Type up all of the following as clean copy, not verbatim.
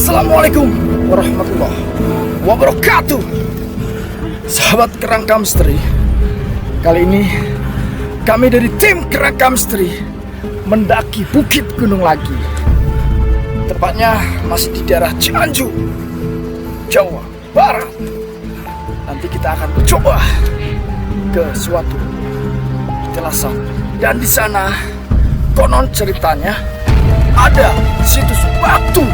Assalamualaikum warahmatullahi wabarakatuh. Sahabat Kerangka Misteri, kali ini kami dari tim Kerangka Misteri mendaki Bukit Gunung Lagi. Tepatnya masih di daerah Cianjur, Jawa Barat. Nanti kita akan mencoba ke suatu jelasan, dan di sana konon ceritanya ada situs batu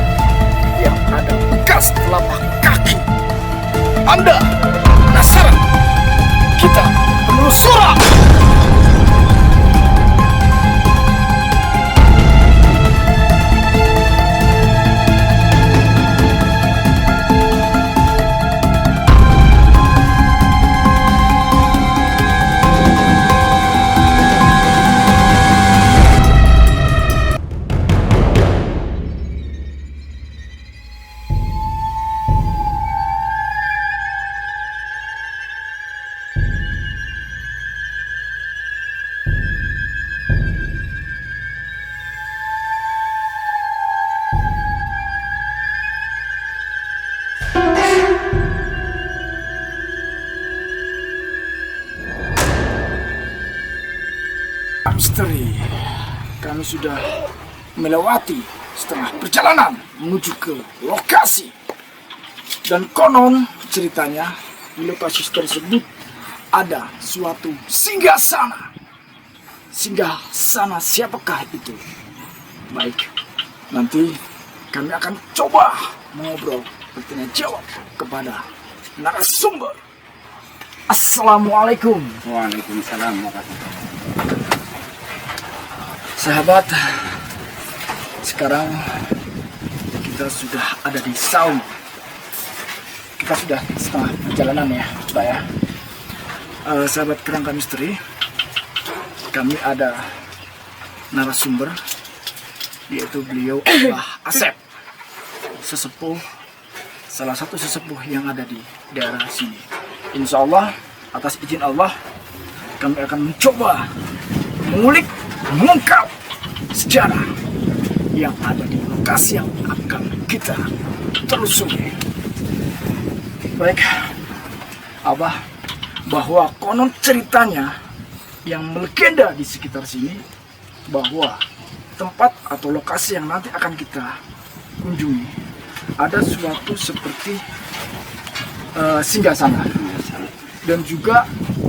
yang ada bekas telapak kaki. Anda penasaran? Kita menelusuri. Misteri, kami sudah melewati setengah perjalanan menuju ke lokasi, dan konon ceritanya di lokasi tersebut ada suatu singgasana. Singgasana siapakah itu? Baik, nanti kami akan coba mengobrol bertanya jawab kepada narasumber. Assalamualaikum. Waalaikumsalam warahmatullahi. Sahabat, sekarang kita sudah ada di Saung. Kita sudah setengah perjalanan ya, Pak ya. Sahabat Kerangka Misteri, kami ada narasumber, yaitu beliau adalah Asep, sesepuh, salah satu sesepuh yang ada di daerah sini. Insya Allah, atas izin Allah, kami akan mencoba mengulik, mengungkap sejarah yang ada di lokasi yang akan kita telusuri. Baik, Abah, bahwa konon ceritanya yang melegenda di sekitar sini, bahwa tempat atau lokasi yang nanti akan kita kunjungi ada suatu seperti singgasana, dan juga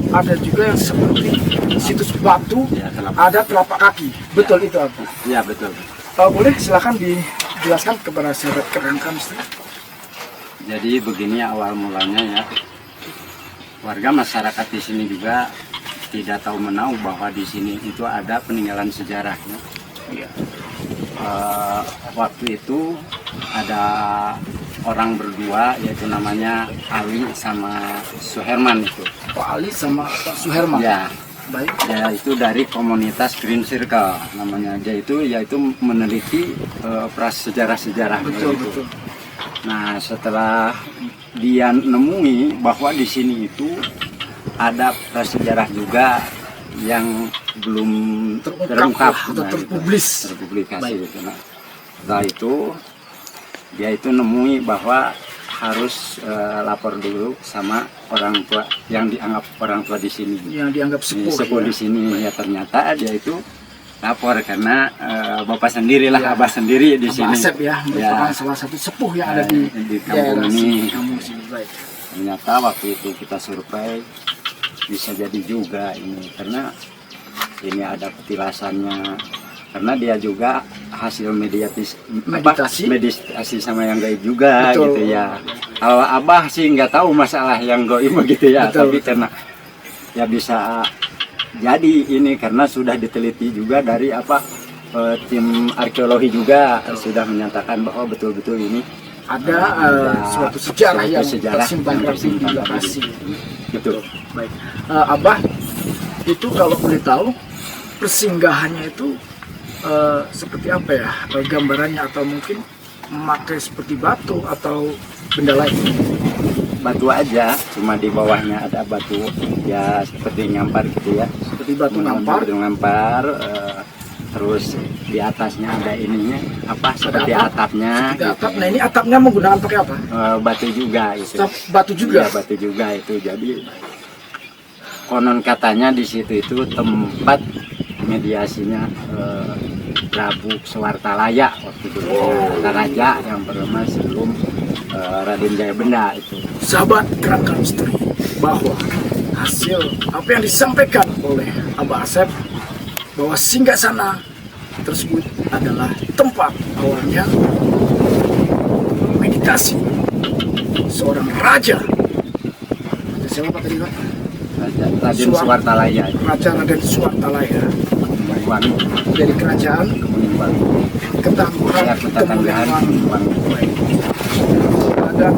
ada juga yang seperti situs batu, ya, ada telapak kaki. Betul ya. Itu apa? Ya betul. Boleh silakan dijelaskan kepada sahabat Kerangka Misteri. Jadi begini awal mulanya ya. Warga masyarakat di sini juga tidak tahu menahu bahwa di sini itu ada peninggalan sejarah. Ya. Waktu itu ada orang berdua, yaitu namanya Ali sama Suherman itu. Pak Ali sama Pak Suherman. Ya. Baik. Ya, itu dari komunitas Green Circle namanya. Dia itu yaitu meneliti prasejarah-sejarah. Betul, gitu. betul. Nah, setelah dia nemui bahwa di sini itu ada prasejarah juga yang belum terungkap atau terpublikasi gitu. Nah, setelah itu dia itu nemui bahwa harus lapor dulu sama orang tua yang dianggap orang tua di sini. Yang dianggap sepuh ya. Di sini ya, ternyata dia itu lapor karena bapak sendiri lah, ya. Abah sendiri di sini. Asep ya, merupakan salah satu sepuh yang ada di kampung ini. Baik. Ternyata waktu itu kita survei bisa jadi juga ini, karena ini ada petilasannya, karena dia juga hasil meditasi sama yang gaib juga. Betul. Gitu ya. Kalau Abah sih nggak tahu masalah yang gaib begitu ya, betul, tapi karena ya bisa jadi ini karena sudah diteliti juga dari tim arkeologi juga sudah menyatakan bahwa betul-betul ini ada suatu sejarah yang tersimpan di lokasi. Betul. Baik, Abah, itu kalau boleh tahu persinggahannya itu seperti apa ya gambarannya, atau mungkin memakai seperti batu atau benda lain? Batu aja, cuma di bawahnya ada batu ya seperti ngampar gitu ya. Seperti batu ngampar. Terus di atasnya ada ininya apa seperti atap? atapnya. Seperti gitu. atap. Nah ini atapnya menggunakan pakai apa? Batu juga itu. Batu juga. Iya, batu juga itu. Jadi konon katanya di situ itu tempat mediasinya Prabu Sawartalaya waktu dulu, kata raja yang pertama sebelum Raden Jayabenda itu. Sahabat Kerangka Misteri, bahwa hasil apa yang disampaikan oleh Abah Asep bahwa singgasana tersebut adalah tempat awalnya meditasi seorang raja. Raja siapa Pak tadi Pak? Raden Sawartalaya itu. Raja Raden Sawartalaya Wangi, dari kerajaan Wangi. Ketangguhan Ya, Ketangguhan, Wangi. ada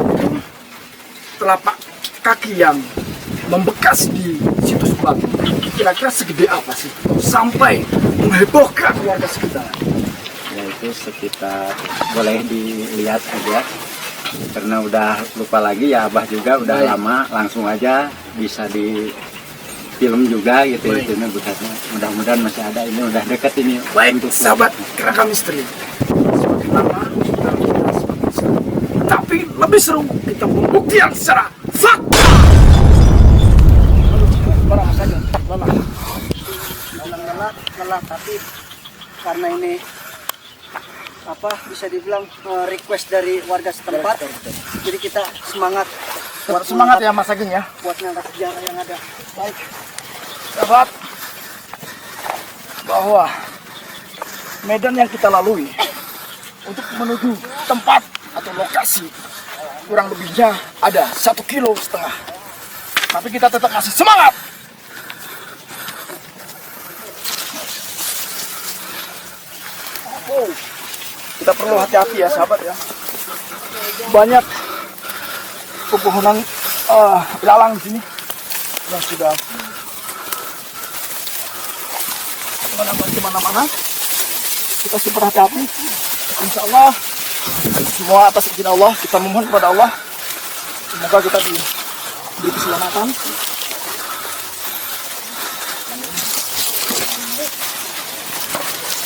telapak kaki yang membekas di situs batu. Kira-kira segede apa sih sampai menghebohkan warga sekitar? Ya itu sekitar boleh dilihat aja karena udah lupa lagi ya Abah juga udah Baik. lama langsung aja bisa di film juga gitu Baik. itu bekasnya mudah-mudahan masih ada ini udah deket ini Baik, untuk sahabat Kerangka Misteri. Semakin lama kita membahas semakin seru. Tapi lebih seru kita membuktikan secara fakta. Lelah saja, lelah. Lelah, tapi karena ini apa bisa dibilang request dari warga setempat, jadi kita semangat Buat semangat ya Mas Ageng ya. buat ngangkat sejarah yang ada. Baik, sahabat, bahwa medan yang kita lalui untuk menuju tempat atau lokasi kurang lebihnya ada 1,5 kilo. Tapi kita tetap masih semangat. Oh, kita perlu hati-hati ya sahabat ya. Banyak pepohonan ilalang di sini yang sudah kemana-mana. Kita harus berhati-hati. Insya Allah semua atas izin Allah, kita memohon kepada Allah semoga kita diberi keselamatan.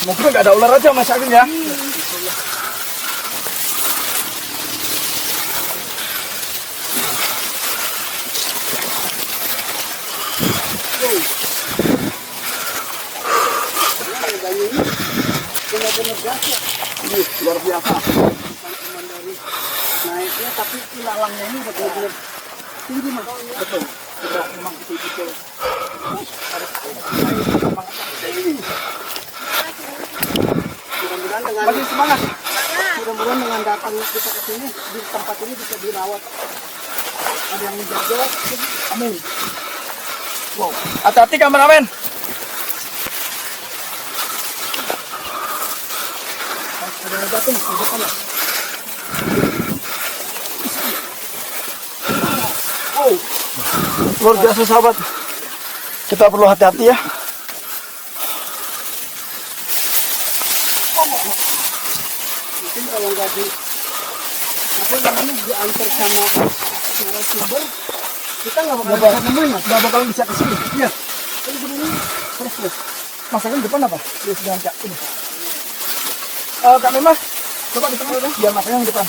Semoga nggak ada ular aja Mas Ageng ya. Benar-benar dahsyat Luar biasa. teman-teman dari naiknya, tapi ilalangnya ini benar-benar tinggi mas. Betul. Kita memang betul-betul Mudah-mudahan dengan masih semangat. mudah-mudahan dengan datang kita ke sini di tempat ini bisa dirawat. Ada yang menjaga. Amin. Wow. Hati-hati kameramen. Ada yang datang di depan ya. Oh. Luar biasa sahabat. Kita perlu hati-hati ya. Mungkin kalau nggak di apa namanya diantar sama narasumber, kita nggak bakal bisa nemuin mas. Nggak bakalan bisa kesini. Iya. Ini sebenarnya Terus. Masakan depan apa? Terus dengan Kak ini. Kak Memah, coba di tengah biar masaknya yang depan.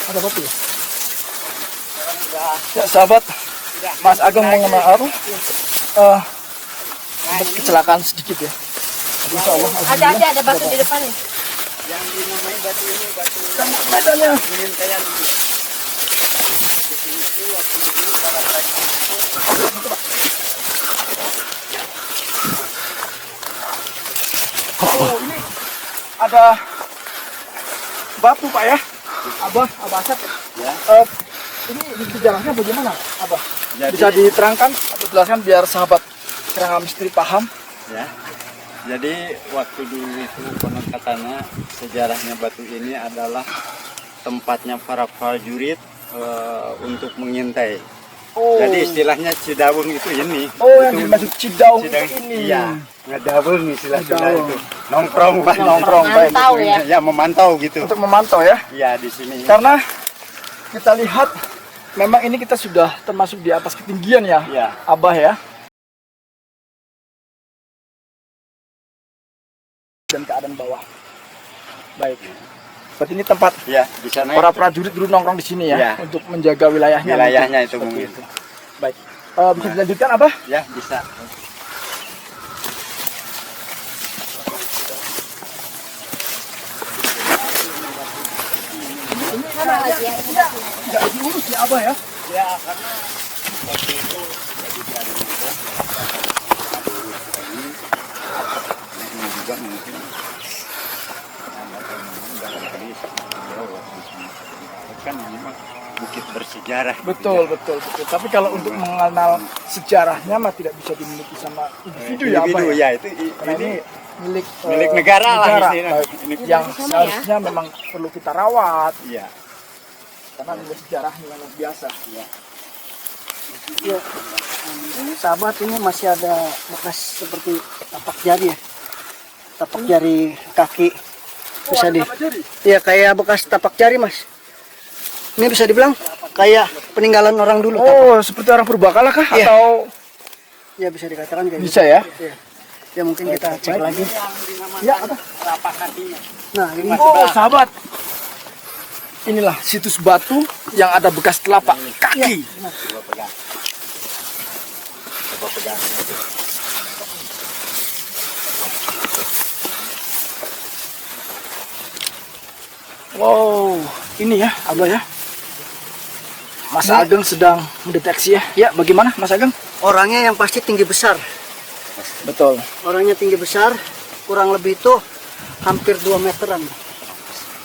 Ada batu ya? Ya sahabat, Mas Ageng mengenal apa? Sempat kecelakaan sedikit ya. Insya Allah. Ada batu di depan nih. yang dinamai batu ini batu Medannya. pengintaian di sini tuh waktu itu para prajurit Oh, ini ada batu Pak ya? Abah Asep. Ya. Ini sejarahnya bagaimana, Abah? Jadi- Bisa diterangkan atau jelaskan biar sahabat Kerangka Misteri paham? Ya. Jadi waktu dulu itu konon katanya sejarahnya batu ini adalah tempatnya para prajurit untuk mengintai. Oh, Jadi istilahnya Cidaung itu ini. oh yang Itu dimaksud Cidaung Cidaung ini. Iya, ngadaung istilah Sunda Ngadaung. itu. Nongkrong, Pak. Nongkrong, baik. Memantau ya. Ya, memantau gitu. Untuk memantau ya, Iya, di sini. karena kita lihat memang ini kita sudah termasuk di atas ketinggian ya, Ya. Abah ya. Dan keadaan bawah. Baik. Berarti ini tempat Ya, di sana para prajurit dulu nongkrong di sini ya, Ya. untuk menjaga wilayahnya. wilayahnya mungkin. itu Seperti mungkin. itu. Baik. Bisa dilanjutkan Abah? Ya, bisa. Nggak diurus ya Abah ya? Ya, karena waktu itu jadi dari itu ini juga mungkin kan memang bukit bersejarah. Betul. Tapi kalau untuk mengenal sejarahnya mah tidak bisa dimiliki sama individu ya Abah Individu ya? ya itu Karena ini milik negara lah istilahnya. baik. Ini- Yang Sama ya? seharusnya memang perlu kita rawat Iya. karena nilai sejarahnya yang luar biasa. Ya. Ini sahabat, ini masih ada bekas seperti tapak jari ya. Tapak jari kaki. Bisa di. Iya, kayak bekas tapak jari, Mas. Ini bisa dibilang kayak peninggalan orang dulu. Oh, seperti orang purbakala kah? Iya. Atau Ya bisa dikatakan kayak bisa gitu. ya? Iya. Ya mungkin kita cek lagi. Ya, apa? Telapak kakinya. Nah, ini Oh, sahabat. Inilah situs batu yang ada bekas telapak kaki. Coba pegang. Coba pegang. Wow, ini ya, Abah ya. Mas Ageng sedang mendeteksi ya. Ya, bagaimana Mas Ageng? orangnya yang pasti tinggi besar. Betul. Orangnya tinggi besar, kurang lebih itu hampir 2 meteran.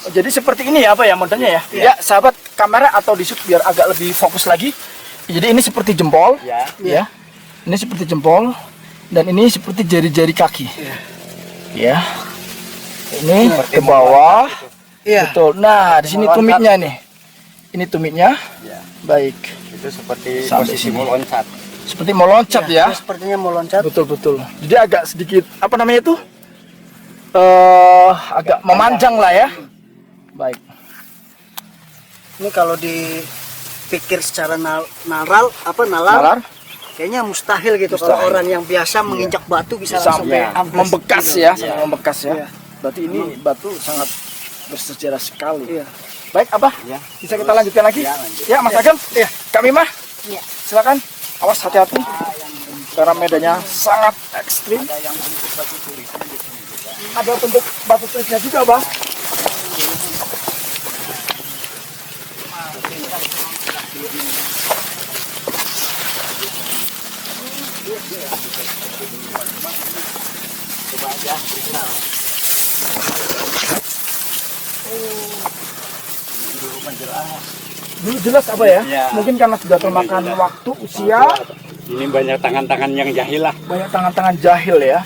Jadi seperti ini ya, Abah ya modelnya ya. Ya, sahabat, kamera atau di shoot biar agak lebih fokus lagi. Jadi ini seperti jempol. Ya. Ya. Ini seperti jempol dan ini seperti jari-jari kaki. Ya. Ini ke bawah. Iya. Betul. Nah, di sini tumitnya nih. Ini tumitnya. Ya. Baik. Itu seperti Sampai posisi sini. mau loncat. Seperti mau loncat ya. Dia sepertinya mau loncat. Betul. Jadi agak sedikit apa namanya itu? Agak memanjang lah ya. Baik. Ini kalau dipikir secara nalar, Nalar kayaknya mustahil gitu kalau orang yang biasa menginjak batu bisa langsung sampai ambles. membekas ya, sampai Iya. membekas ya. Iya. Berarti ini batu sangat bersejarah sekali. Iya. Baik, Abah. Ya. Bisa kita lanjutkan lagi? Ya, lanjut. Ya, Mas Ageng. Iya. Kak Mimah. Iya. Silakan. Awas hati-hati. Karena medannya sangat ekstrim. Ada bentuk batu tulisnya juga, Bang. Dulu jelas apa ya? Ya. Mungkin karena sudah termakan waktu, usia, Ini banyak tangan-tangan yang jahil lah. banyak tangan-tangan jahil ya.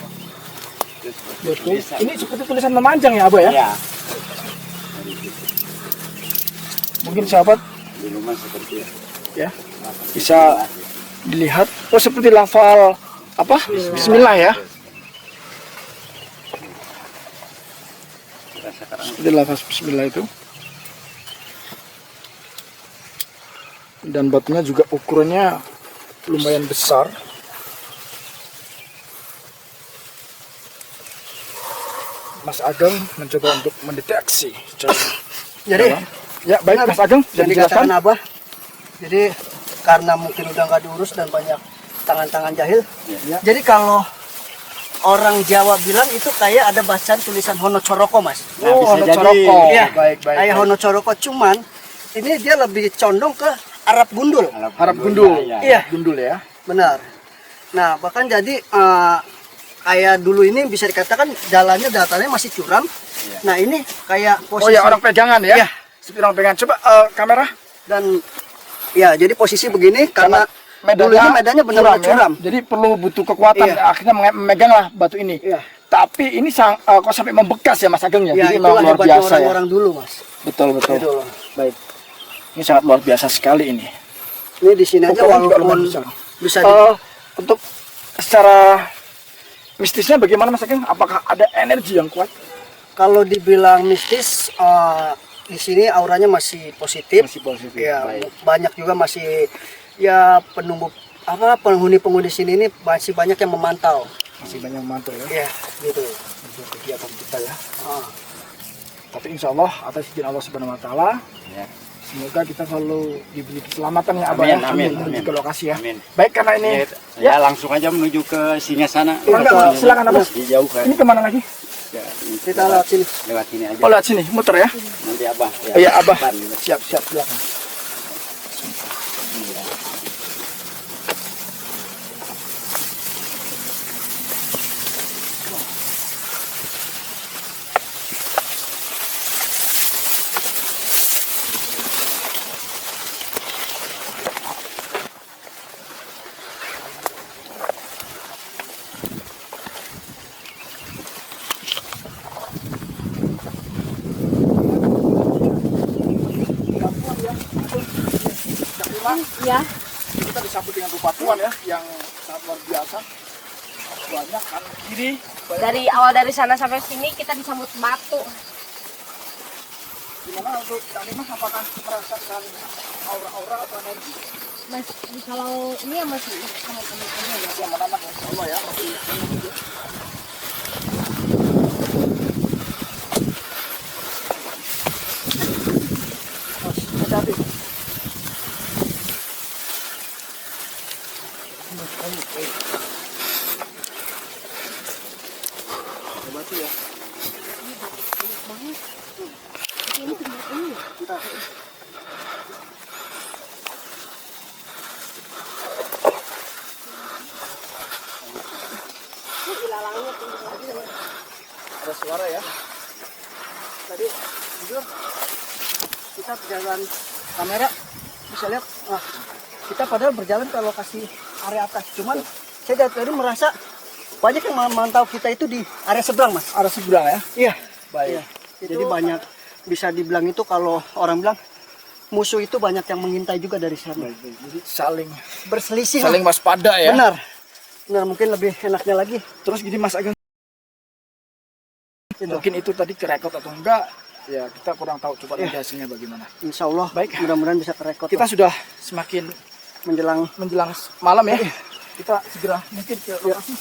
Betul. Ini seperti tulisan memanjang ya, Abah ya? Ya. Mungkin sahabat Di rumah seperti itu. ya bisa dilihat. Oh, seperti lafal apa? Bismillah ya. Seperti lafaz Bismillah itu. Dan batunya juga ukurannya lumayan besar. Mas Ageng mencoba untuk mendeteksi. Jadi, Ya, baik Mas Ageng, bisa jadi katakan dijelaskan? Abah. Jadi karena mungkin udah nggak diurus dan banyak tangan-tangan jahil. Ya. Jadi kalau orang Jawa bilang itu kayak ada bacaan tulisan Hono Coroko, Mas. Nah, bisa Hono jadi. Coroko. Iya. Baik. Kayak Hono Coroko, cuman ini dia lebih condong ke Arab gundul. Harap gundul. Iya. Gundul ya. Benar. Nah, bahkan jadi kayak dulu ini bisa dikatakan jalannya datanya masih curam. Nah, ini kayak Oh posisi ya, orang pegangan ya. Iya. Seperti orang pegangan. Coba kamera. dan ya jadi posisi begini karena dulu ini medannya benar-benar curam. ya. Jadi perlu butuh kekuatan. Iya. Akhirnya memegang lah batu ini. Iya. Tapi ini kok sampai membekas ya Mas Ageng ya. Ya, Jadi itulah memang luar hebatnya biasa ya. orang-orang dulu, Mas. Betul. Gitu loh. Baik. Ini sangat luar biasa sekali ini. Ini di sini aja Ukuran juga walaupun lumayan besar. bisa Untuk secara mistisnya bagaimana Mas Ageng? Apakah ada energi yang kuat? kalau dibilang mistis di sini auranya masih positif. Masih positif. Ya, Baik. banyak juga masih ya penghuni-penghuni sini ini masih banyak yang memantau. Masih banyak memantau ya. Ya, gitu. Untuk kegiatan kita ya. Ah. Tapi insya Allah atas izin Allah Subhanahu Wa Taala, Ya. semoga kita selalu diberi keselamatan ya Abah ya. Amin, Menuju amin. ke lokasi ya. Amin. Baik, karena ini Ya, langsung aja menuju ke Singasana. Enggak, silakan Abah. Jauh kan. Ini kemana lagi? Ya, Kita lewat sini. lewat sini aja. Oh, lihat sini, muter ya. Nanti Abah. Iya, Abah. depan gitu. Siap, silakan. Ya. Kita disambut dengan bebatuan ya, yang sangat luar biasa. Banyak kan kiri. Dari awal dari sana sampai sini kita disambut batu. Gimana untuk Kak Limah, apakah merasakan aura-aura atau energi Mas, kalau ini ya masih teman-teman aja ya. yang menambah ya? Allah ya, masih hati-hati. Batu ya. Ada suara ya. Tadi jujur kita berjalan kamera bisa lihat, kita padahal berjalan ke lokasi area atas, cuman saya dari tadi merasa banyak yang memantau kita itu di area seberang, Mas. Ada seberang ya. Iya. Baik. Iya. Jadi banyak, bisa dibilang itu kalau orang bilang musuh itu banyak yang mengintai juga dari sana. Jadi saling Berselisih. saling lah. waspada ya. Benar. Benar, mungkin lebih enaknya lagi. Terus gini Mas Ageng, Gitu. mungkin itu tadi kerekod atau enggak, ya kita kurang tahu. Coba lihat hasilnya bagaimana. Insya Allah, Baik. mudah-mudahan bisa kerekod. Kita lah. sudah semakin menjelang menjelang malam ya. Kita segera mungkin ke lokasi.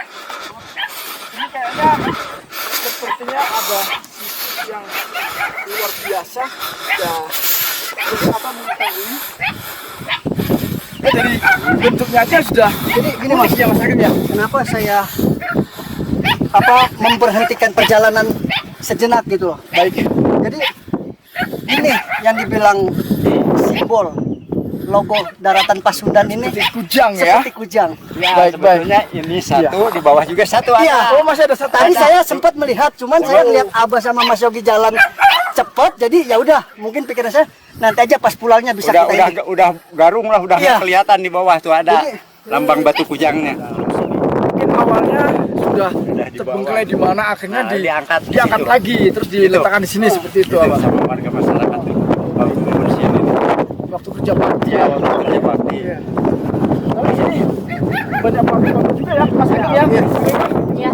Ini kayaknya sepertinya ada sisi yang luar biasa ya. Jadi apa mengetahui? Dari bentuknya aja sudah. Jadi gini Mas, ya Mas Ageng ya. kenapa saya memberhentikan perjalanan sejenak gitu loh. Baik. Jadi ini yang dibilang simbol logo daratan Pasundan ini Seperti kujang ya. seperti kujang. Ya, Baik, sebetulnya ini satu, di bawah juga satu Iya. ada. Oh masih ada satu. Tadi saya sempat melihat, cuman saya lihat Abah sama Mas Yogi jalan cepat, jadi ya udah, mungkin pikiran saya nanti aja pas pulangnya bisa kita ini. Udah garung lah, udah Iya. kelihatan di bawah tuh ada Jadi- lambang batu kujangnya. Mungkin awalnya sudah di terbengkalai bawah. di mana, akhirnya Nah, diangkat di diangkat situ. lagi, terus diletakkan di sini seperti itu. Abang. sama warga masyarakat tuh. Baru membersihin ini. Waktu kerja bakti Ya, ya. waktu kerja bakti. Iya. Tapi sini banyak pabrik juga ya, Mas Ageng ya. Ya.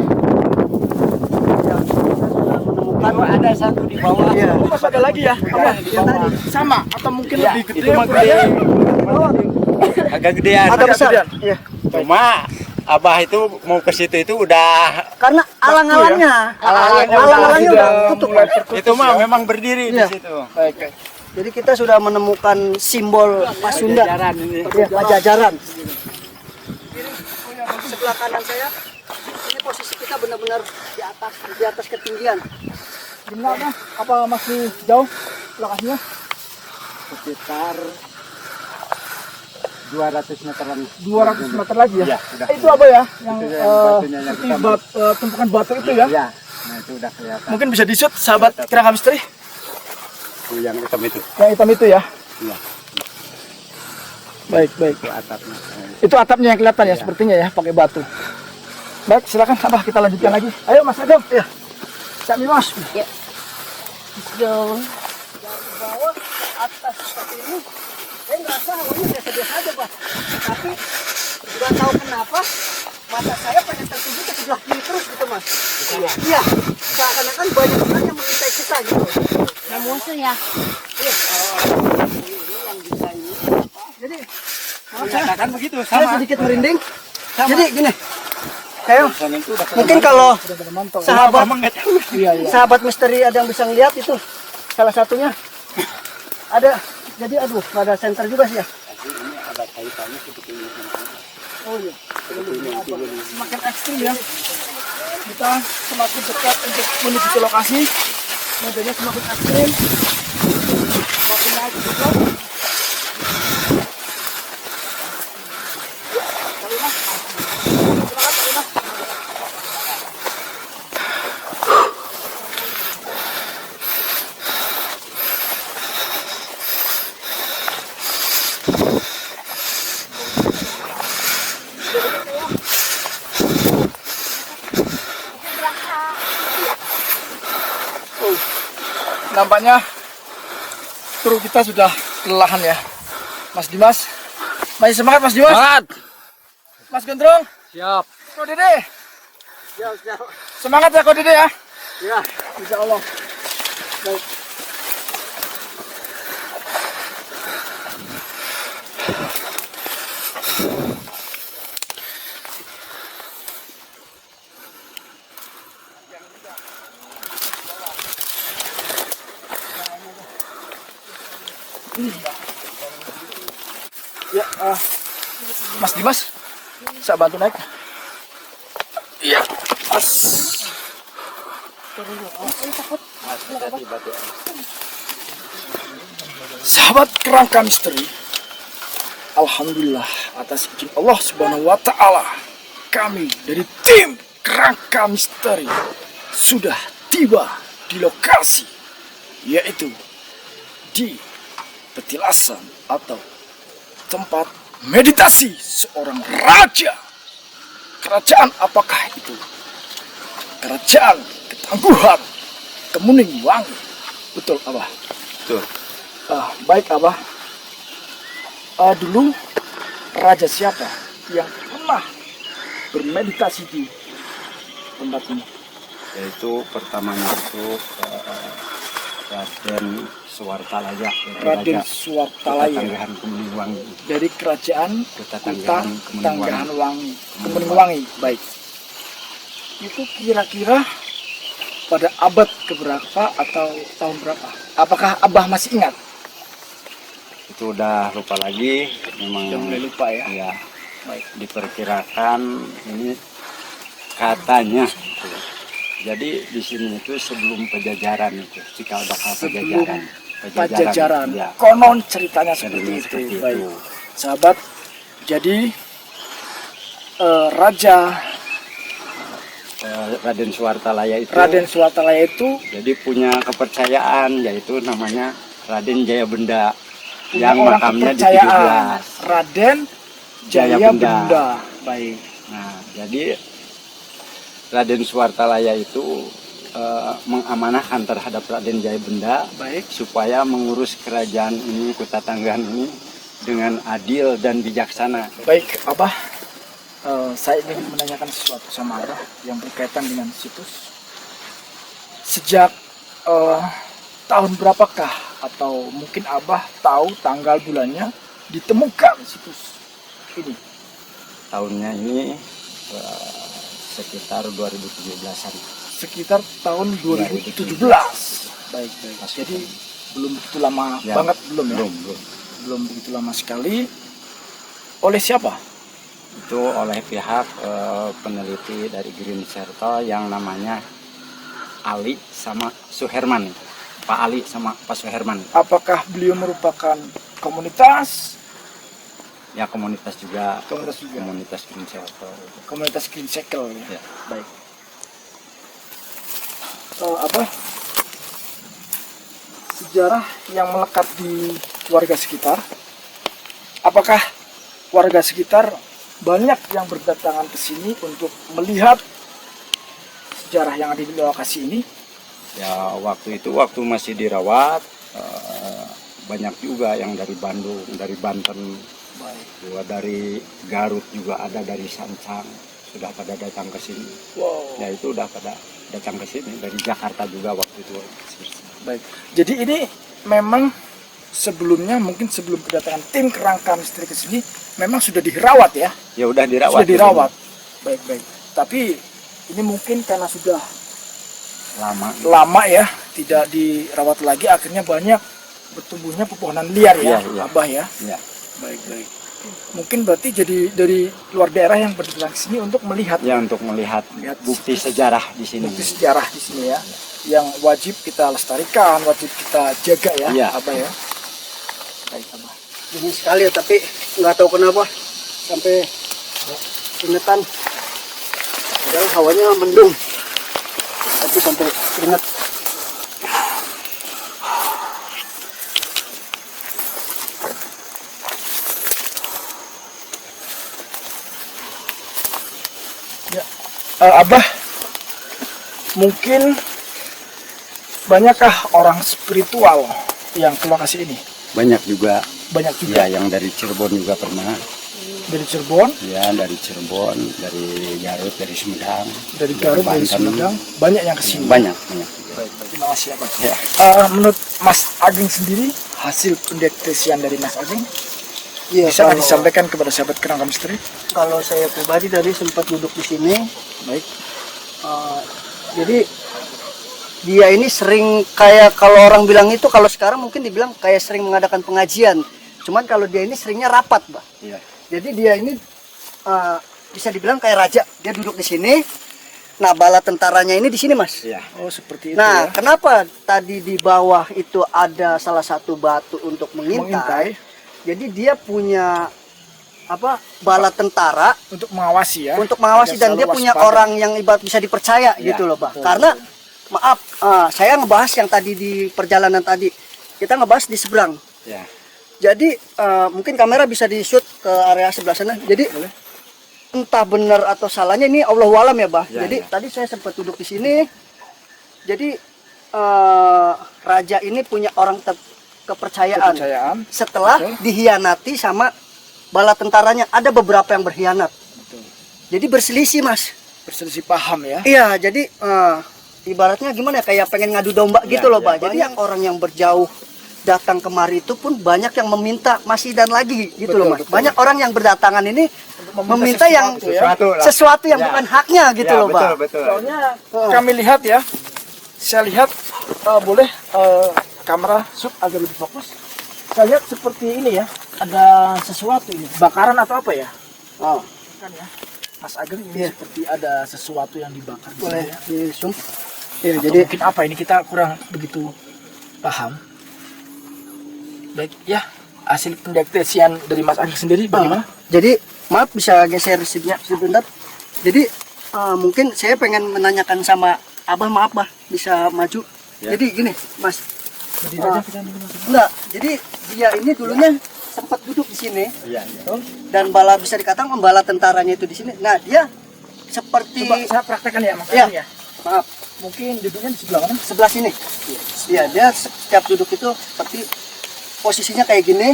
Menemukan Kalau ada satu di bawah. Iya. Oh, masih ada lagi ya? Apa? di bawah. Sama atau mungkin Ya, lebih gede? itu mah gede. Agak gedean. agak besar. gedean. Iya. Cuma Abah itu mau ke situ itu udah Karena alang-alangnya, Alang-alangnya alang-alangnya sudah udah tutup. mulai tertutup itu mah ya. memang berdiri Iya. di situ. Baik, baik. Jadi kita sudah menemukan simbol Pasundan. Pajajaran ini. Ya, Pajajaran. Sebelah kanan saya, ini posisi kita benar-benar di atas ketinggian. Gimana? Apa masih jauh lokasinya? Sekitar 200 meteran. 200 meter lagi ya? Iya, sudah. Itu apa ya? Yang Itu yang batunya yang seperti kita tumpukan batu itu ya? Iya. Nah, itu udah kelihatan. Mungkin bisa di-shoot sahabat Kerangka Misteri? Itu yang hitam itu. Yang hitam itu ya? Iya, Baik, baik. itu atapnya. Itu atapnya yang kelihatan ya, sepertinya ya, pakai batu. Baik, silakan Abah, kita lanjutkan lagi. Ayo Mas Ageng. Ya. Cak Mimas. Let's go. ini, saya ngerasa awalnya biasa-biasa aja, Pak. Tapi nggak tahu kenapa mata saya pengen tertuju ke sebelah kiri terus gitu, Mas. Iya, seakan-akan banyak orang yang mengintai kita gitu. Yang musuh ya. Iya. Ini yang bisa ini. Jadi, Katakan begitu saya sedikit merinding. Jadi gini, kayak mungkin kalau sahabat sahabat misteri ada yang bisa ngeliat itu salah satunya ada. Jadi aduh, nggak ada senter juga sih ya. ada kaitannya seperti ini. Oh iya. Semakin ekstrim ya, kita semakin dekat untuk menuju ke lokasi, medannya semakin ekstrim, semakin naik juga. Nampaknya kru kita sudah kelelahan ya, Mas Dimas. Masih semangat Mas Dimas? Semangat. Mas Gendrong? Siap. Ko Dede? Siap. Semangat ya Ko Dede ya? Ya. Insya Allah. Baik. Ya, Mas Dimas, saya bantu naik. Iya, Mas. Sahabat kerangka misteri, alhamdulillah atas izin Allah Subhanahu wa Ta'ala, kami dari tim kerangka misteri sudah tiba di lokasi, yaitu di petilasan atau tempat meditasi seorang raja. Kerajaan apakah itu? Kerajaan Ketangguhan Kemuning Wangi. Betul, Abah? Betul. Baik, Abah. Dulu raja siapa yang pernah bermeditasi di tempat ini? Yaitu pertamanya itu Raden Suwartalaya. Raden Suwartalaya Ketanggahan Kemuning Wangi. dari kerajaan Ketanggahan Ketanggahan Wangi. Kemuning Wangi. Baik. Itu kira-kira pada abad keberapa atau tahun berapa? Apakah Abah masih ingat? Itu udah lupa lagi. Memang Sudah mulai lupa ya. ya Baik. diperkirakan ini katanya. Jadi di sini itu sebelum Pajajaran itu, jika ada Sebelum Pajajaran. Pajajaran. Ya. Konon ceritanya seperti Jadinya itu. seperti Baik. itu. Sahabat, jadi Raja Raden Suwartalaya itu. Raden Suwartalaya itu Jadi punya kepercayaan yaitu namanya Raden Jayabenda punya yang orang makamnya di kepercayaan 17. Raden Jayabenda. Jayabenda. Baik. Nah, jadi Raden Suwartalaya itu mengamanahkan terhadap Raden Jayabenda Baik. supaya mengurus kerajaan ini, Ketanggahan ini dengan adil dan bijaksana. Baik, Abah. Saya ingin menanyakan sesuatu sama Abah yang berkaitan dengan situs. Sejak tahun berapakah atau mungkin Abah tahu tanggal bulannya ditemukan situs ini? Tahunnya ini sekitar 2017-an. Sekitar tahun 2017. Baik. Jadi belum begitu lama Ya, banget belum ya? Belum begitu lama sekali. Oleh siapa? Itu oleh pihak peneliti dari Green Circle yang namanya Ali sama Suherman. Pak Ali sama Pak Suherman. Apakah beliau merupakan komunitas? Ya komunitas juga. Komunitas juga. Komunitas Green Circle. Komunitas Green Circle ya. Ya. Baik. Apa? Sejarah yang melekat di warga sekitar. Apakah warga sekitar banyak yang berdatangan ke sini untuk melihat sejarah yang ada di lokasi ini? Ya waktu itu waktu masih dirawat banyak juga yang dari Bandung, dari Banten, juga dari Garut juga ada, dari Sancang sudah pada datang ke sini. Wow. Ya itu udah pada datang ke sini, dari Jakarta juga waktu itu. Baik. Jadi ini memang sebelumnya, mungkin sebelum kedatangan tim kerangka misteri ke sini memang sudah dirawat ya. Ya udah dirawat. Sudah dirawat. Baik. Tapi ini mungkin karena sudah lama ya tidak dirawat lagi, akhirnya banyak bertumbuhnya pepohonan liar ya, Iya. Abah ya. Ya. Baik. Mungkin berarti jadi dari luar daerah yang berdatang ke sini untuk melihat Ya untuk melihat bukti sejarah di sini. bukti sejarah di sini ya, yang wajib kita lestarikan, wajib kita jaga ya, Iya. Abah ya. Baik, Abah. Dingin sekali ya, tapi nggak tahu kenapa sampai keringetan. Padahal hawanya mendung, tapi sampai keringet. Abah, mungkin banyakkah orang spiritual yang ke lokasi ini? Banyak juga. Banyak juga. Ya yang dari Cirebon juga pernah. Dari Cirebon, Ya dari Cirebon, dari Garut, dari Sumedang. dari Garut, dari Banten. Sumedang, banyak yang kesini. Banyak. Baik, terima kasih Abah. Ya. Menurut Mas Ageng sendiri, hasil pendeteksian dari Mas Ageng Iya, bisa nggak kalau- disampaikan kepada sahabat kerangka misteri? Kalau saya pribadi tadi sempat duduk di sini, Baik. jadi dia ini sering kayak kalau orang bilang itu, kalau sekarang mungkin dibilang kayak sering mengadakan pengajian. Cuman kalau dia ini seringnya rapat, Mbak. Iya. Jadi dia ini bisa dibilang kayak raja. Dia duduk di sini. Nah, bala tentaranya ini di sini, Mas. Iya. Oh, seperti itu Nah, ya. kenapa tadi di bawah itu ada salah satu batu untuk mengintai? Jadi dia punya bala tentara Untuk mengawasi ya. untuk mengawasi, Agar dan dia selalu punya waspada. orang yang ibarat bisa dipercaya Ya, gitu loh, Pak. betul, Karena maaf, saya ngebahas yang tadi di perjalanan tadi. Kita ngebahas di seberang. Ya. Jadi mungkin kamera bisa di-shoot ke area sebelah sana. Jadi Boleh. entah benar atau salahnya ini Allahu alam ya, Bah. Ya, Jadi ya. tadi saya sempat duduk di sini. Jadi raja ini punya orang kepercayaan. Kepercayaan. Setelah Betul. dihianati sama bala tentaranya, ada beberapa yang berkhianat. Betul. Jadi berselisih, Mas. Berselisih paham ya. Iya, jadi ibaratnya gimana ya, kayak pengen ngadu domba gitu loh, Pak. Jadi yang orang yang berjauh datang kemari itu pun banyak yang meminta masih dan lagi gitu Betul, loh, Mas. betul. Banyak orang yang berdatangan ini meminta yang sesuatu ya. sesuatu yang Ya. bukan haknya gitu Ya, loh, betul, Pak. betul. Soalnya kami lihat ya, saya lihat boleh kamera shoot agar lebih fokus. Saya lihat seperti ini ya, ada sesuatu ini, bakaran atau apa ya? Oh, Kan ya, Mas Ageng ini Iya. seperti ada sesuatu yang dibakar. di boleh sini ya. di zoom. Iya, Atau jadi mungkin apa ini, kita kurang begitu paham. Baik ya, hasil pendeteksian dari Mas Ageng sendiri bagaimana? jadi maaf bisa geser sebentar. Jadi mungkin saya pengen menanyakan sama Abah, maaf Bah, bisa maju. Ya. Jadi gini, Mas. Berdiri aja kita dulu, Mas. Enggak, jadi dia ini dulunya sempat duduk di sini Iya. dan bala bisa dikatakan bala tentaranya itu di sini. Nah, dia seperti Coba saya praktekkan ya Mas Iya. Ageng ya. maaf, Mungkin duduknya di sebelah mana? sebelah sini. Iya, dia setiap duduk itu seperti posisinya kayak gini.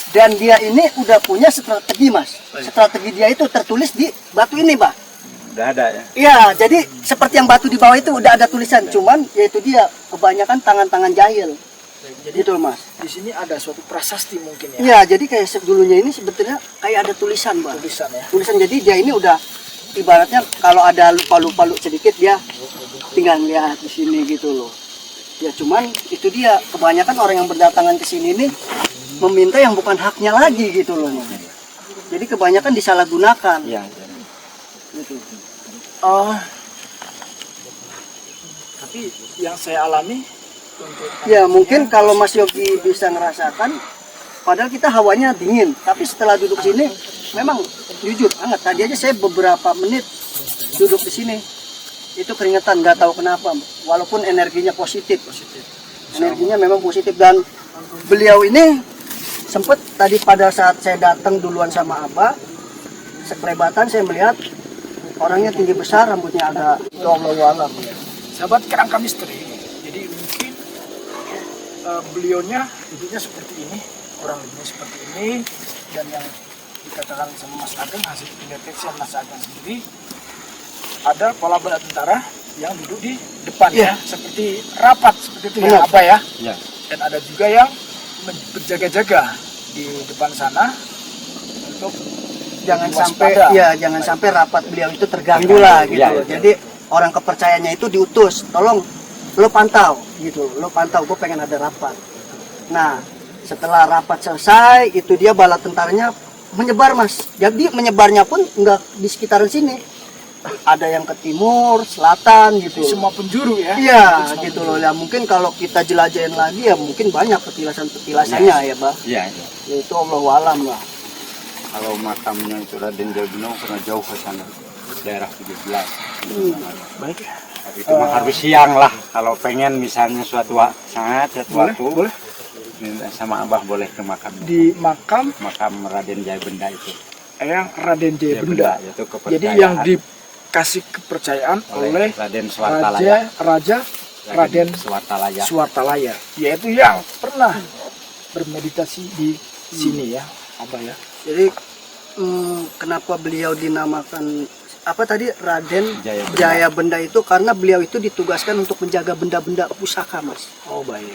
Dan dia ini udah punya strategi, Mas. Strategi dia itu tertulis di batu ini, Pak. Udah ada ya. Iya, jadi seperti yang batu di bawah itu udah ada tulisan, cuman yaitu dia kebanyakan tangan-tangan jahil. Jadi Gitu, Mas. di sini ada suatu prasasti mungkin ya. Iya, jadi kayak dulunya ini sebetulnya kayak ada tulisan, Pak. Tulisan ya. Tulisan, jadi dia ini udah ibaratnya kalau ada lupa-lupa sedikit dia tinggal lihat di sini gitu loh. Ya cuman itu dia, kebanyakan orang yang berdatangan ke sini ini meminta yang bukan haknya lagi gitu loh, Mas. Jadi kebanyakan disalahgunakan. Iya. Gitu. Tapi yang saya alami untuk Ya mungkin kalau Mas Yogi bisa ngerasakan, padahal kita hawanya dingin, tapi setelah duduk sini memang jujur hangat. Tadi aja saya beberapa menit duduk di sini itu keringetan, nggak tahu kenapa, walaupun energinya positif. Energinya memang positif, dan beliau ini sempat tadi pada saat saya datang duluan sama Abah, sekelebatan saya melihat orangnya tinggi besar, rambutnya agak Allah alam. sahabat kerangka misteri. Jadi mungkin beliaunya duduknya seperti ini, kurang lebih seperti ini, dan yang dikatakan sama Mas Ageng hasil pendeteksian Mas Ageng sendiri ada kepala bala tentara yang duduk di depan Iya. ya, seperti rapat seperti itu ya, Benar. apa ya? Ya. Dan ada juga yang berjaga-jaga di depan sana untuk Jangan waspada. sampai ya jangan sampai rapat beliau itu terganggu lah gitu Iya, loh. iya. Jadi orang kepercayaannya itu diutus, tolong lo pantau gitu, lo pantau, gue pengen ada rapat. Nah setelah rapat selesai itu dia bala tentaranya menyebar mas. Jadi menyebarnya pun nggak di sekitaran sini, ada yang ke timur, selatan gitu. Di semua penjuru ya. Iya Di semua gitu penjuru. loh. Ya mungkin kalau kita jelajahin lagi ya mungkin banyak petilasannya ya bah. Iya. Ya, itu Allah alam lah. Kalau makamnya itu Raden Jaya Benda karena jauh ke sana, daerah 17. Baik. Tapi itu mah harus siang lah. Kalau pengen misalnya suatu saat, suatu Boleh, waktu, boleh. minta sama Abah boleh ke makam Di makam makam Raden Jaya Benda itu. Eyang Raden Jaya Benda. Itu Jadi yang dikasih kepercayaan oleh Raden Swartalaya. Raja Raden Swartalaya. Swartalaya, yaitu yang pernah bermeditasi di sini ya, Abah ya. Jadi kenapa beliau dinamakan apa tadi Raden Jaya Benda. Jaya Benda itu karena beliau itu ditugaskan untuk menjaga benda-benda pusaka mas. Oh baik.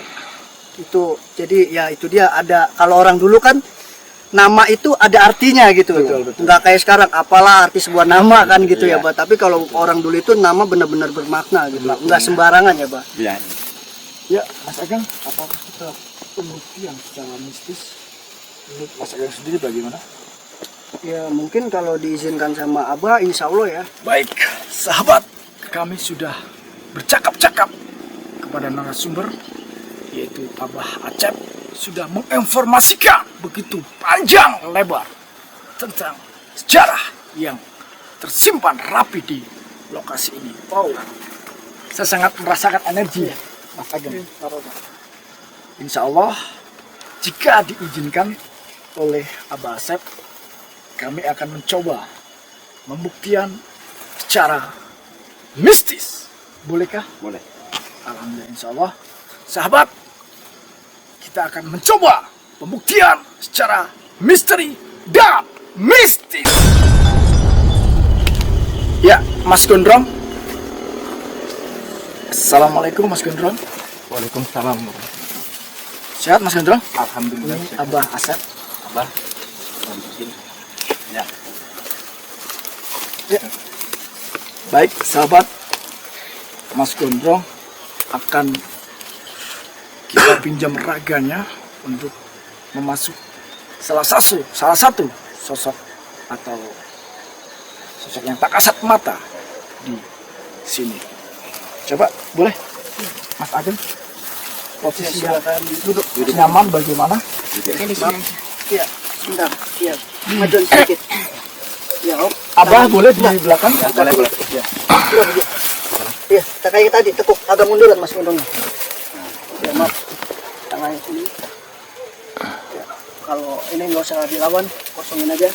Itu jadi ya itu dia ada kalau orang dulu kan nama itu ada artinya gitu. Betul, betul. Nggak kayak sekarang apalah arti sebuah nama kan gitu Iya. ya Pak. Tapi kalau orang dulu itu nama benar-benar bermakna gitu. Nggak sembarangan ya Pak. Iya. Ya, Mas Ageng, apakah kita pembuktian secara mistis menurut Mas Ageng sendiri bagaimana? Ya mungkin kalau diizinkan sama Abah insya Allah ya. Baik, sahabat, kami sudah bercakap-cakap kepada narasumber, yaitu Abah Acep, sudah menginformasikan begitu panjang lebar tentang sejarah yang tersimpan rapi di lokasi ini. Wow, saya sangat merasakan energi, Mas Ageng. Insya Allah, jika diizinkan oleh Abah Acep, kami akan mencoba membuktian secara mistis. Bolehkah? Boleh. Alhamdulillah, insya Allah. Sahabat, kita akan mencoba pembuktian secara misteri dan mistis. Ya, Mas Gondrong. Assalamualaikum Mas Gondrong. Waalaikumsalam. Sehat Mas Gondrong? Alhamdulillah. Ini Abah Asep. Abah. Ya. Ya. Baik, sahabat, Mas Gondrong akan kita pinjam raganya untuk memasuk salah satu sosok atau sosok yang tak kasat mata di sini. Coba, boleh, Mas Ageng? Posisi yang duduk nyaman bagaimana? Saya di sini. Iya, sebentar. Iya, majuan sedikit. Ya, Om. Abah boleh di belakang? Boleh. Ya. Iya, kita kayak tadi tekuk agak munduran Mas Gondongnya. Ya, maaf. Tangannya sini. Ya, kalau ini nggak usah dilawan, kosongin aja.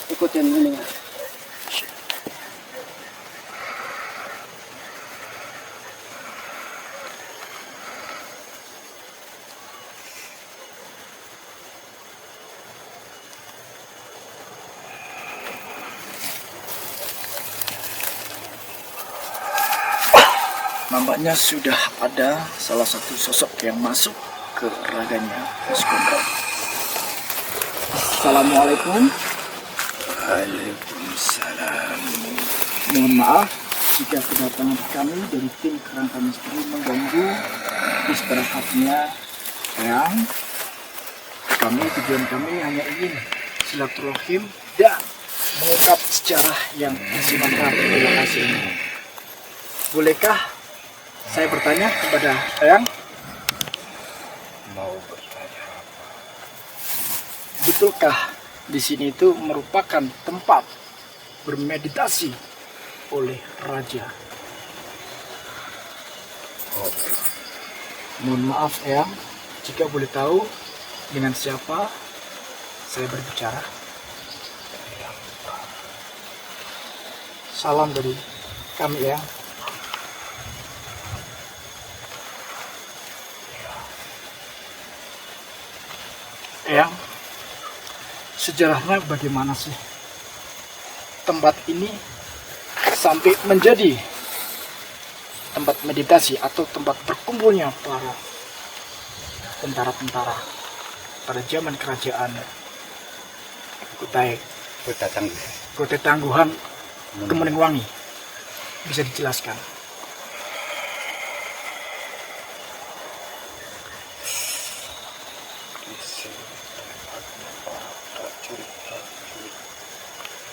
Ikutin ini. Nampaknya sudah ada salah satu sosok yang masuk ke raganya Mas Gondrong. Assalamualaikum. Waalaikumsalam. Mohon maaf jika kedatangan kami dari tim Kerangka Misteri mengganggu istirahatnya Eyang. Tujuan kami hanya ingin silaturahim dan mengungkap sejarah yang disimpan rapi di lokasi ini. Bolehkah saya bertanya kepada Eyang? Mau bertanya. Betulkah di sini itu merupakan tempat bermeditasi oleh raja? Oh, Mohon maaf Eyang, jika boleh tahu dengan siapa saya berbicara? Salam dari kami Eyang. Eyang, sejarahnya bagaimana sih tempat ini sampai menjadi tempat meditasi atau tempat berkumpulnya para tentara-tentara pada zaman kerajaan Kutai Kutai Tangguhan Kemeningwangi? Bisa dijelaskan?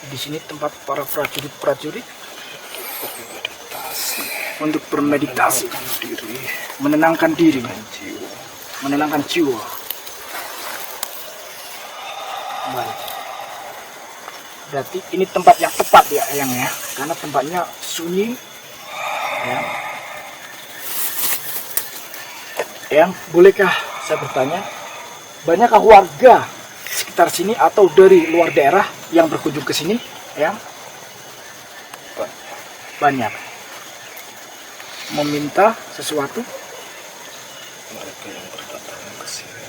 Di sini tempat para prajurit-prajurit untuk bermeditasi, menenangkan diri, menenangkan jiwa. Baik. Berarti ini tempat yang tepat ya, Eyang ya, karena tempatnya sunyi. Ya. Eyang, bolehkah saya bertanya, banyakkah warga sekitar sini atau dari luar daerah yang berkunjung ke sini, Eyang? Banyak. Meminta sesuatu? Mereka yang berdatang ke sini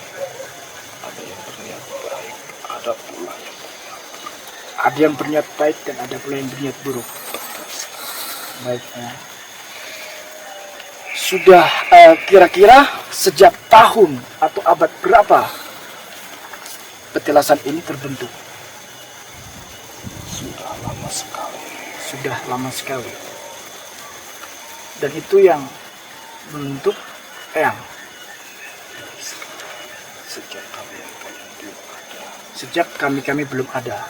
ada yang berniat baik, ada pula yang Ada yang berniat baik dan ada pula yang berniat buruk. Baik. Ya. Sudah kira-kira sejak tahun atau abad berapa petilasan ini terbentuk? sudah lama sekali. Sudah lama sekali. Dan itu yang membentuk Eyang. Sejak kalian belum ada, Sejak kami belum ada.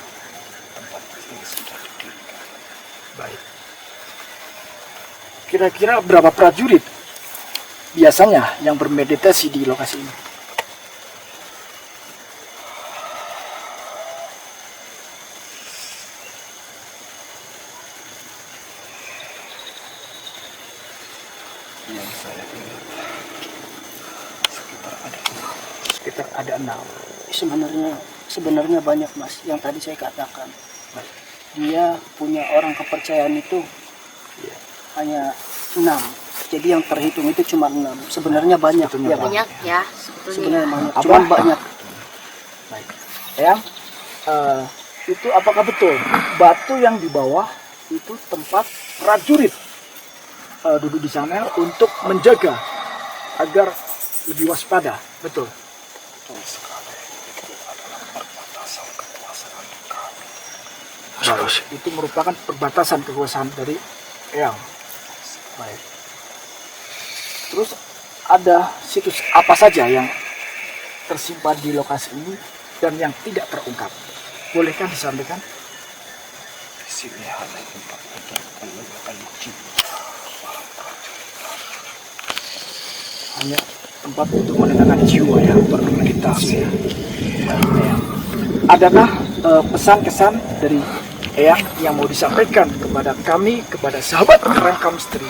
tempat ini sudah didirikan. Baik. Kira-kira berapa prajurit biasanya yang bermeditasi di lokasi ini? Yang saya ingat Sekitar ada 6. Sebenarnya banyak Mas, yang tadi saya katakan. Dia punya orang kepercayaan itu hanya 6. Jadi yang terhitung itu cuma 6. Sebenarnya banyak. Sebetulnya Ya, Pak. Banyak ya sebetulnya. Sebenarnya banyak. Apa? Cuman banyak. Baik. Eyang, itu apakah betul batu yang di bawah itu tempat prajurit duduk di sana untuk menjaga agar lebih waspada? Betul. betul sekali. Itu adalah perbatasan kekuasaan kami. Baik. Itu merupakan perbatasan kekuasaan dari Eyang. Baik. Terus ada situs apa saja yang tersimpan di lokasi ini dan yang tidak terungkap? Bolehkah disampaikan? Di sini hanya tempat untuk menenangkan jiwa para prajurit. Hanya tempat untuk menenangkan jiwa ya, bermeditasi. Baik, Eyang. Adakah pesan-kesan dari Eyang yang mau disampaikan kepada kami, kepada sahabat Kerangka Misteri?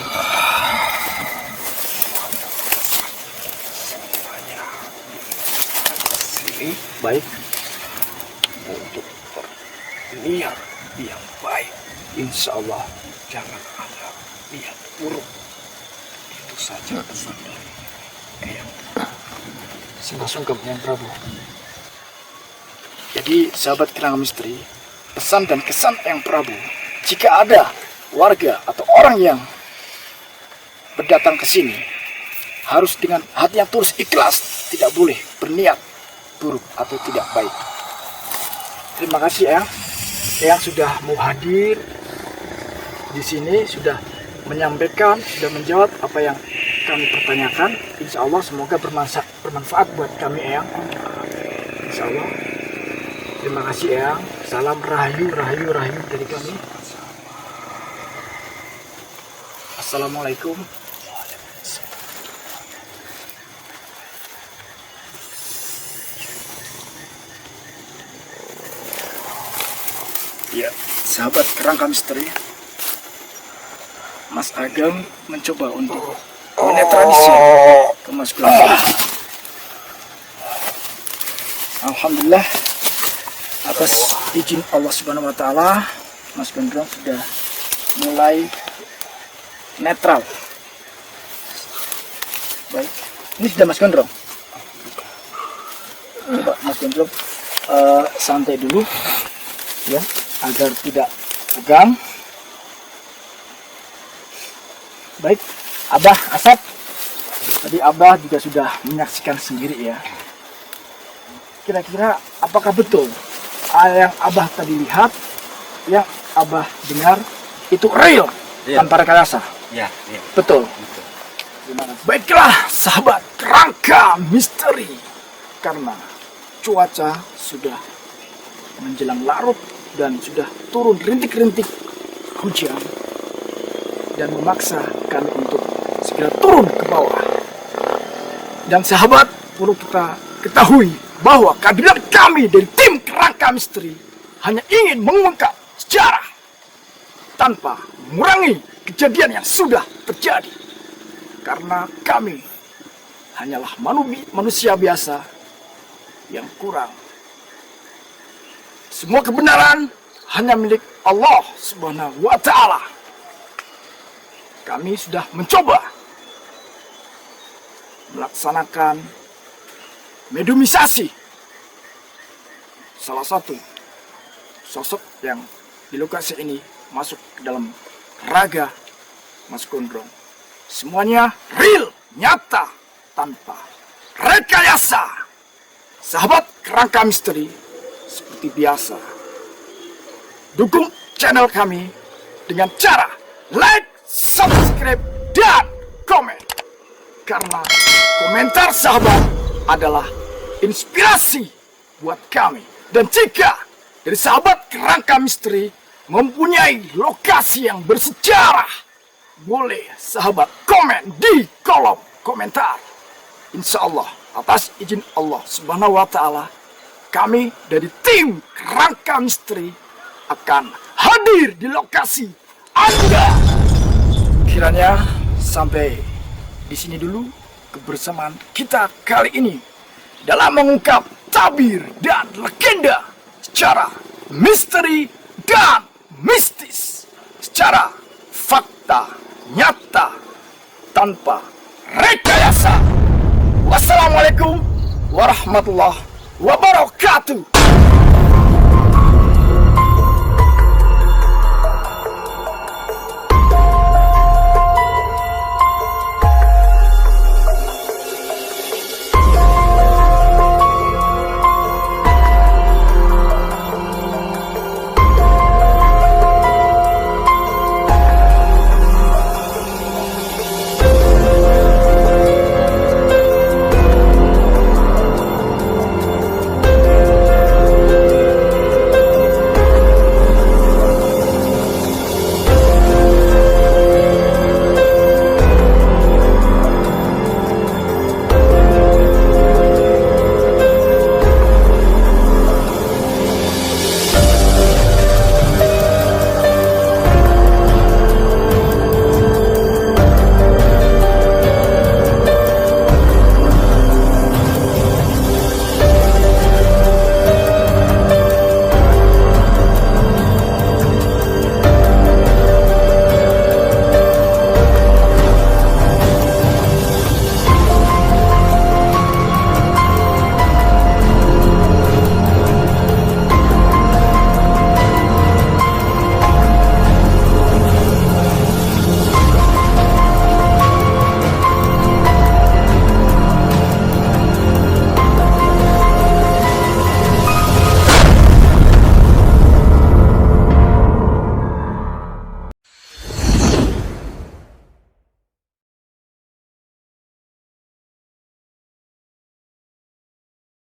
Sini Baik, untuk berniat yang baik, insya Allah. jangan ada niat buruk. Itu saja pesan dari Eyang. Sembah sungkem yang Prabu. Jadi sahabat Kerangka Misteri, pesan dan kesan yang Prabu, jika ada warga atau orang yang berdatang ke sini, harus dengan hati yang tulus ikhlas, tidak boleh berniat buruk atau tidak baik. Terima kasih Eyang. Eyang sudah mau hadir di sini, sudah menyampaikan, sudah menjawab apa yang kami pertanyakan. Insya Allah semoga bermanfaat buat kami Eyang. Insya Allah. Terima kasih Eyang. Salam rahayu dari kami. Assalamualaikum. Ya, sahabat Kerangka Misteri, Mas Agam mencoba untuk menetralisir ke Mas Gondrong. Alhamdulillah, atas izin Allah Subhanahu wa Ta'ala, Mas Gondrong sudah mulai netral. Baik, ini sudah Mas Gondrong. Coba Mas Gendro santai dulu ya, agar tidak tegang. Baik, Abah Asap, tadi Abah juga sudah menyaksikan sendiri ya. Kira-kira apakah betul yang Abah tadi lihat, yang Abah dengar itu real, Iya. tanpa rekayasa? Ya, Betul. Baiklah sahabat kerangka misteri, karena cuaca sudah menjelang larut dan sudah turun rintik-rintik hujan dan memaksa kami untuk segera turun ke bawah. Dan sahabat, perlu kita ketahui bahwa kehadiran kami dari tim kerangka misteri hanya ingin mengungkap sejarah tanpa mengurangi kejadian yang sudah terjadi. Karena kami hanyalah manusia biasa yang kurang. Semua kebenaran hanya milik Allah Subhanahu wa Ta'ala. Kami sudah mencoba melaksanakan mediumisasi salah satu sosok yang di lokasi ini masuk ke dalam raga Mas Gondrong. Semuanya real, nyata, tanpa rekayasa. Sahabat kerangka misteri, seperti biasa, dukung channel kami dengan cara like, subscribe, dan komen. Karena komentar sahabat adalah inspirasi buat kami. Dan jika dari sahabat kerangka misteri mempunyai lokasi yang bersejarah, boleh sahabat komen di kolom komentar. Insya Allah, atas izin Allah Subhanahu wa Ta'ala, kami dari tim kerangka misteri akan hadir di lokasi Anda. Kiranya sampai di sini dulu kebersamaan kita kali ini dalam mengungkap tabir dan legenda secara misteri dan mistis, secara fakta nyata tanpa rekayasa. Wassalamualaikum warahmatullahi wabarakatuh.